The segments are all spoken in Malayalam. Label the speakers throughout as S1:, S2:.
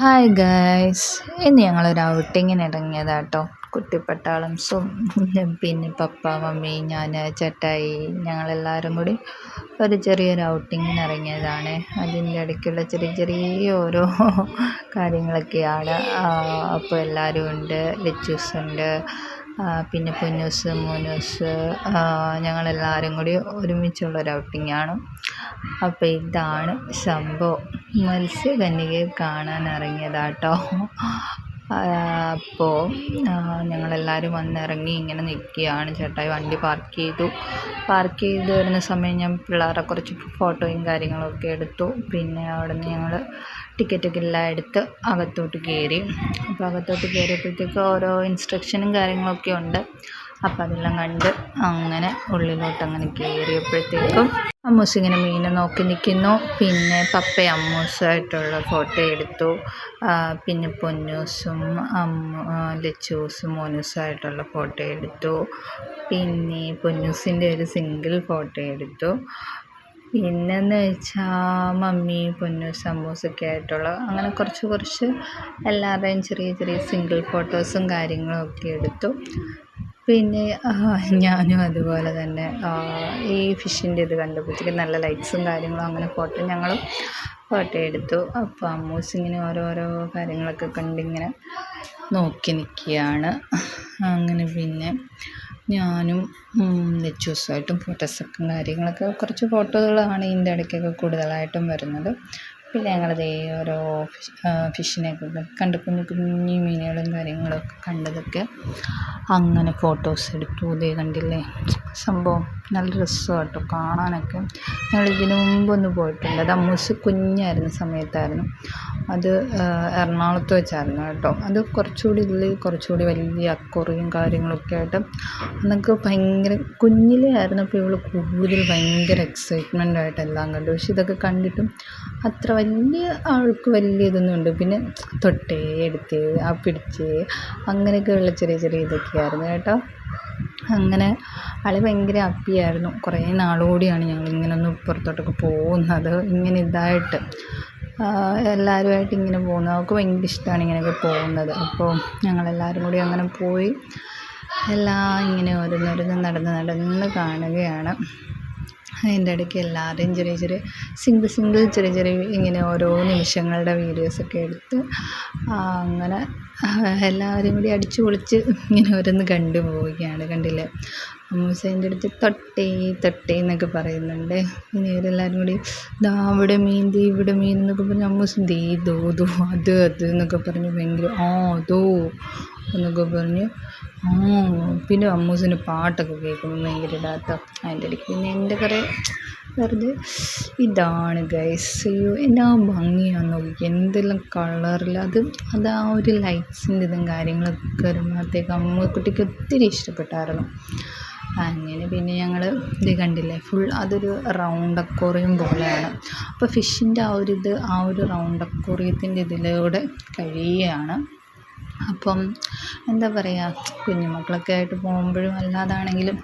S1: ഹായ് ഗായ്സ്, ഇന്ന് ഞങ്ങളൊരു ഔട്ടിങ്ങിന് ഇറങ്ങിയതാട്ടോ. കുട്ടിപ്പട്ടാളംസും പിന്നെ പപ്പ, മമ്മി, ഞാൻ, ചേട്ടായി, ഞങ്ങളെല്ലാവരും കൂടി ഒരു ചെറിയൊരു ഔട്ടിങ്ങിന് ഇറങ്ങിയതാണ്. അതിൻ്റെ ഇടയ്ക്കുള്ള ചെറിയ ചെറിയ ഓരോ കാര്യങ്ങളൊക്കെയാണ്. അപ്പോൾ എല്ലാവരും ഉണ്ട്, ലച്ചൂസുണ്ട്, പിന്നെ പൊന്നൂസ്, മോനൂസ്, ഞങ്ങളെല്ലാവരും കൂടി ഒരുമിച്ചുള്ളൊരു ഔട്ടിങ്ങാണ്. അപ്പോൾ ഇതാണ് സംഭവം. മത്സ്യകന്യകയെ കാണാൻ ഇറങ്ങിയതാട്ടോ. അപ്പോൾ ഞങ്ങളെല്ലാവരും വന്നിറങ്ങി ഇങ്ങനെ നിൽക്കുകയാണ്. ചേട്ടായി വണ്ടി പാർക്ക് ചെയ്ത് വരുന്ന സമയം ഞാൻ പിള്ളേരുടെ കുറച്ച് ഫോട്ടോയും കാര്യങ്ങളൊക്കെ എടുത്തു. പിന്നെ അവിടെ നിന്ന് ഞങ്ങൾ ടിക്കറ്റൊക്കെ എല്ലാം എടുത്ത് അകത്തോട്ട് കയറി. അപ്പോൾ അകത്തോട്ട് കയറിയപ്പോഴത്തേക്ക് ഓരോ ഇൻസ്ട്രക്ഷനും കാര്യങ്ങളൊക്കെ ഉണ്ട്. അപ്പോൾ അതെല്ലാം കണ്ട് അങ്ങനെ ഉള്ളിലോട്ട് അങ്ങനെ കയറിയപ്പോഴത്തേക്കും അമ്മൂസ് ഇങ്ങനെ മീനെ നോക്കി നിൽക്കുന്നു. പിന്നെ പപ്പയും അമ്മൂസുമായിട്ടുള്ള ഫോട്ടോ എടുത്തു. പിന്നെ പൊന്നൂസും ലച്ചൂസും മോനൂസുമായിട്ടുള്ള ഫോട്ടോ എടുത്തു. പിന്നെ പൊന്നൂസിൻ്റെ ഒരു സിംഗിൾ ഫോട്ടോ എടുത്തു. പിന്നെന്ന് വെച്ചാൽ മമ്മി, പൊന്നൂസ്, അമ്മൂസൊക്കെ ആയിട്ടുള്ള അങ്ങനെ കുറച്ച് എല്ലാവരുടെയും ചെറിയ ചെറിയ സിംഗിൾ ഫോട്ടോസും കാര്യങ്ങളും ഒക്കെ എടുത്തു. പിന്നെ ഞാനും അതുപോലെ തന്നെ ഈ ഫിഷിൻ്റെ ഇത് കണ്ടപ്പോഴത്തേക്ക് നല്ല ലൈറ്റ്സും കാര്യങ്ങളും അങ്ങനെ ഞങ്ങളും ഫോട്ടോ എടുത്തു. അപ്പോൾ അമ്മൂസ് ഇങ്ങനെ ഓരോരോ കാര്യങ്ങളൊക്കെ കണ്ടിങ്ങനെ നോക്കി നിൽക്കുകയാണ്. അങ്ങനെ പിന്നെ ഞാനും ലച്ചൂസുമായിട്ടും ഫോട്ടോസൊക്കെ കാര്യങ്ങളൊക്കെ കുറച്ച് ഫോട്ടോകളാണ് ഇതിൻ്റെ ഇടയ്ക്കൊക്കെ കൂടുതലായിട്ടും വരുന്നത്. പിന്നെ ഞങ്ങളതേ ഓരോ ഫിഷിനെയൊക്കെ കണ്ട് കുഞ്ഞു മീനുകളും കാര്യങ്ങളൊക്കെ കണ്ടതൊക്കെ അങ്ങനെ ഫോട്ടോസ് എടുത്തു. ഇതേ കണ്ടില്ലേ സംഭവം, നല്ല രസമാണ് കേട്ടോ കാണാനൊക്കെ. ഞങ്ങൾ ഇതിനു മുമ്പൊന്ന് പോയിട്ടുണ്ട്. അത് അമ്മൂസ് കുഞ്ഞായിരുന്ന സമയത്തായിരുന്നു. അത് എറണാകുളത്ത് വെച്ചായിരുന്നു കേട്ടോ. അത് കുറച്ചുകൂടി വലിയ അക്വേറിയം കാര്യങ്ങളൊക്കെ ആയിട്ട് അന്നൊക്കെ ഭയങ്കര കുഞ്ഞിലേ ആയിരുന്നപ്പോൾ ഇവൾ കൂടുതൽ ഭയങ്കര എക്സൈറ്റ്മെൻ്റ് ആയിട്ട് എല്ലാം കണ്ടു. പക്ഷെ ഇതൊക്കെ കണ്ടിട്ടും അത്ര വലിയ ഇതൊന്നും ഉണ്ട്. പിന്നെ തൊട്ടേ എടുത്ത് പിടിച്ച് അങ്ങനെയൊക്കെയുള്ള ചെറിയ ഇതൊക്കെയായിരുന്നു കേട്ടോ. അങ്ങനെ ആൾ ഭയങ്കര ഹാപ്പിയായിരുന്നു. കുറേ നാളുകൂടിയാണ് ഞങ്ങളിങ്ങനെ ഒന്ന് പുറത്തോട്ടൊക്കെ പോകുന്നത്, ഇങ്ങനെ ഇതായിട്ട് എല്ലാവരുമായിട്ട് ഇങ്ങനെ പോകുന്നത്. അവൾക്ക് ഭയങ്കര ഇഷ്ടമാണ് ഇങ്ങനെയൊക്കെ പോകുന്നത്. അപ്പോൾ ഞങ്ങളെല്ലാവരും കൂടി അങ്ങനെ പോയി എല്ലാം ഇങ്ങനെ ഓരോന്നോരോന്ന് നടന്ന് കാണുകയാണ്. അതിൻ്റെ ഇടയ്ക്ക് എല്ലാവരെയും ചെറിയ സിംഗിൾ ചെറിയ ഇങ്ങനെ ഓരോ നിമിഷങ്ങളുടെ വീഡിയോസൊക്കെ എടുത്ത് അങ്ങനെ എല്ലാവരും കൂടി അടിച്ചു പൊളിച്ച് ഇങ്ങനെ ഓരോന്ന് കണ്ടു പോവുകയാണ്. കണ്ടില്ലേ, അമ്മൂസ് അതിൻ്റെ അടുത്ത് തൊട്ടേ എന്നൊക്കെ പറയുന്നുണ്ട്. ഇനി ഇവരെല്ലാവരും കൂടി അവിടെ മീൻ ഇവിടെ മീൻ എന്നൊക്കെ പറഞ്ഞ് അമ്മൂസ് ദോ അത് എന്നൊക്കെ പറഞ്ഞ് ഭയങ്കര അതോ എന്നൊക്കെ പറഞ്ഞ് പിന്നെ അമ്മൂസിൻ്റെ പാട്ടൊക്കെ കേൾക്കുമ്പോൾ ഭയങ്കര ഇതാട്ടോ. അതിൻ്റെ ഇടയ്ക്ക് പിന്നെ എൻ്റെ കുറേ വെറുതെ ഇതാണ് ഗൈസ്. അയ്യോ എന്നാ ഭംഗിയാണെന്ന് നോക്കി, എന്തെല്ലാം കളറിൽ അത് ആ ഒരു ലൈറ്റ്സിൻ്റെ ഇതും കാര്യങ്ങളൊക്കെ വരുമ്പോഴത്തേക്ക് അമ്മൂക്കുട്ടിക്ക് ഒത്തിരി ഇഷ്ടപ്പെട്ടായിരുന്നു. അങ്ങനെ പിന്നെ ഞങ്ങൾ ഇത് കണ്ടില്ലേ, ഫുൾ അതൊരു റൗണ്ട് അക്വേറിയം പോലെയാണ്. അപ്പോൾ ഫിഷിൻ്റെ ആ ഒരു റൗണ്ട് അക്വേറിയത്തിൻ്റെ ഇതിലൂടെ കഴിയുകയാണ്. അപ്പം എന്താ പറയുക, കുഞ്ഞുമക്കളൊക്കെ ആയിട്ട് പോകുമ്പോഴും അല്ലാതാണെങ്കിലും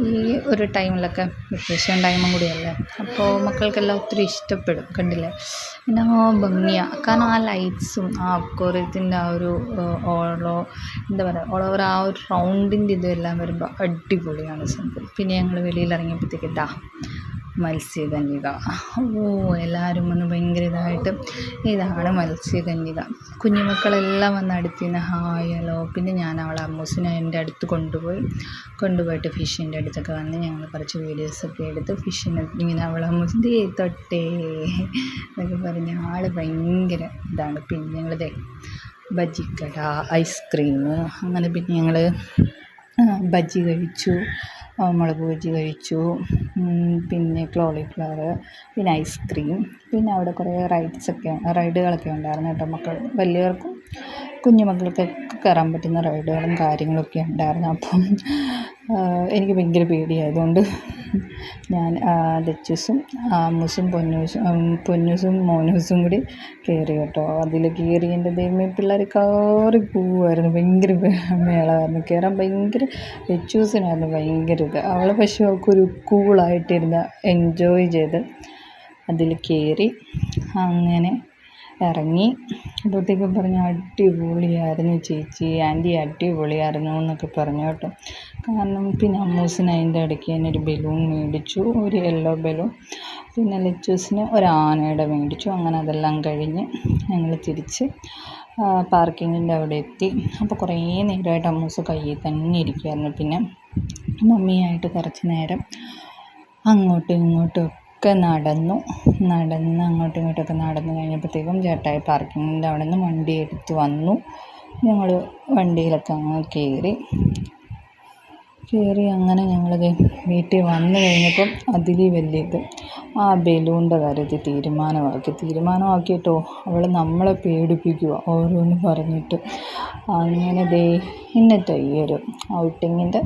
S1: ഈ ഒരു ടൈമിലൊക്കെ വെക്കേഷൻ ടൈമും കൂടിയല്ലേ, അപ്പോൾ മക്കൾക്കെല്ലാം ഒത്തിരി ഇഷ്ടപ്പെടും. കണ്ടില്ലേ എന്നാ ഭംഗിയാണ്. കാരണം ആ ലൈറ്റ്സും ആ അക്വേറിയത്തിൻ്റെ ആ ഒരു എന്താ പറയുക ഓൾ ഓവർ ആ ഒരു റൗണ്ടിൻ്റെ ഇതെല്ലാം വരുമ്പോൾ അടിപൊളിയാണ് സംഭവം. പിന്നെ ഞങ്ങൾ വെളിയിൽ ഇറങ്ങിയപ്പോഴത്തേക്ക് മത്സ്യകന്യക. എല്ലാവരും വന്ന് ഭയങ്കര ഇതായിട്ട് ഇതാണ് മത്സ്യകന്യക. കുഞ്ഞുമക്കളെല്ലാം വന്ന് അടുത്തിന്ന് ഹായല്ലോ. പിന്നെ ഞാൻ അവളെ അമ്മൂസിനെ എൻ്റെ അടുത്ത് കൊണ്ടുപോയിട്ട് ഫിഷിൻ്റെ അടുത്തൊക്കെ വന്ന് ഞങ്ങൾ കുറച്ച് വീഡിയോസൊക്കെ എടുത്ത് ഫിഷിനെ ഇങ്ങനെ അവളെ അമ്മൂസിൻ്റെ തൊട്ടേ എന്നൊക്കെ പറഞ്ഞ് ആൾ ഭയങ്കര ഇതാണ്. പിന്നെ ഞങ്ങളിതേ ബജിക്കട, ഐസ്ക്രീം, അങ്ങനെ പിന്നെ ഞങ്ങൾ ബജ്ജി കഴിച്ചു, മുളക് ബജ്ജി കഴിച്ചു, പിന്നെ കോളിഫ്ലവർ, പിന്നെ ഐസ്ക്രീം. പിന്നെ അവിടെ കുറേ റൈഡുകളൊക്കെ ഉണ്ടായിരുന്നു കേട്ടോ. വലിയവർക്കും കുഞ്ഞുമക്കൾക്കൊക്കെ കയറാൻ പറ്റുന്ന റൈഡുകളും കാര്യങ്ങളൊക്കെ ഉണ്ടായിരുന്നു. അപ്പം എനിക്ക് ഭയങ്കര പേടിയായതുകൊണ്ട് ഞാൻ ലച്ചൂസും അമ്മൂസും പൊന്നൂസും മോനൂസും കൂടി കയറി കേട്ടോ. അതിൽ കയറി എൻ്റെ ദൈവമേ പിള്ളേർ കയറി പോവുമായിരുന്നു. ഭയങ്കര മേളമായിരുന്നു. കയറാൻ ഭയങ്കര ലച്ചൂസിനായിരുന്നു ഭയങ്കര ഇത്. അവൾ പക്ഷേ അവൾക്കൊരു കൂളായിട്ടിരുന്ന് എൻജോയ് ചെയ്ത് അതിൽ കയറി. അങ്ങനെ ഇറങ്ങി. അപ്പോഴത്തേക്കും പറഞ്ഞു അടിപൊളിയായിരുന്നു ചേച്ചി, ആൻറ്റി അടിപൊളിയായിരുന്നു എന്നൊക്കെ പറഞ്ഞു കേട്ടോ. കാരണം പിന്നെ അമ്മൂസിന് അതിൻ്റെ ഇടയ്ക്ക് തന്നെ ഒരു ബലൂൺ മേടിച്ചു, ഒരു യെല്ലോ ബലൂൺ. പിന്നെ ലച്ചൂസിന് ഒരു ആനയുടെ മേടിച്ചു. അങ്ങനെ അതെല്ലാം കഴിഞ്ഞ് ഞങ്ങൾ തിരിച്ച് പാർക്കിങ്ങിൻ്റെ അവിടെ എത്തി. അപ്പോൾ കുറേ നേരമായിട്ട് അമ്മൂസ് കയ്യിൽ തന്നെ ഇരിക്കുമായിരുന്നു. പിന്നെ മമ്മിയായിട്ട് കുറച്ച് നേരം അങ്ങോട്ടും ഇങ്ങോട്ടും ഒക്കെ നടന്ന് അങ്ങോട്ടും ഇങ്ങോട്ടൊക്കെ നടന്നു കഴിഞ്ഞപ്പോഴത്തേക്കും ചേട്ടായി പാർക്കിങ്ങിൻ്റെ അവിടെ നിന്ന് വണ്ടി എടുത്ത് വന്നു. ഞങ്ങൾ വണ്ടിയിലൊക്കെ അങ്ങ് കയറി അങ്ങനെ ഞങ്ങളത് വീട്ടിൽ വന്നു കഴിഞ്ഞപ്പം അതിൽ വലിയത് ആ ബലൂണിൻ്റെ കാര്യത്തിൽ തീരുമാനമാക്കിയിട്ടോ അവൾ നമ്മളെ പേടിപ്പിക്കുക ഓരോന്ന് പറഞ്ഞിട്ട്. അങ്ങനെ ഇന്നത്തെ ഈ ഒരു ഔട്ടിങ്ങിൻ്റെ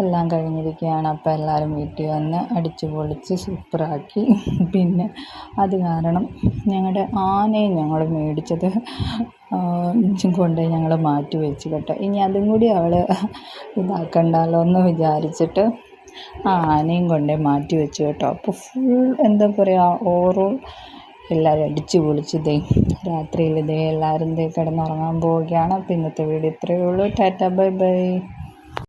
S1: എല്ലാം കഴിഞ്ഞിരിക്കുകയാണ്. അപ്പോൾ എല്ലാവരും വീട്ടിൽ വന്ന് അടിച്ചു പൊളിച്ച് സൂപ്പറാക്കി. പിന്നെ അത് കാരണം ഞങ്ങളുടെ ആനയെ ഞങ്ങൾ മേടിച്ചത് കൊണ്ടുപോയി ഞങ്ങൾ മാറ്റി വെച്ച് കേട്ടോ. ഇനി അതും കൂടി അവൾ ഇതാക്കണ്ടല്ലോ എന്ന് വിചാരിച്ചിട്ട് ആനയും കൊണ്ടുപോയി മാറ്റി വെച്ചു കേട്ടോ. അപ്പോൾ ഫുൾ എന്താ പറയുക, ഓവറോൾ എല്ലാവരും അടിച്ചു പൊളിച്ച് രാത്രിയിൽ എല്ലാവരും കിടന്നുറങ്ങാൻ പോവുകയാണ്. അപ്പോൾ ഇന്നത്തെ വീഡിയോ ഇത്രയേ ഉള്ളൂ. Tata bye bye.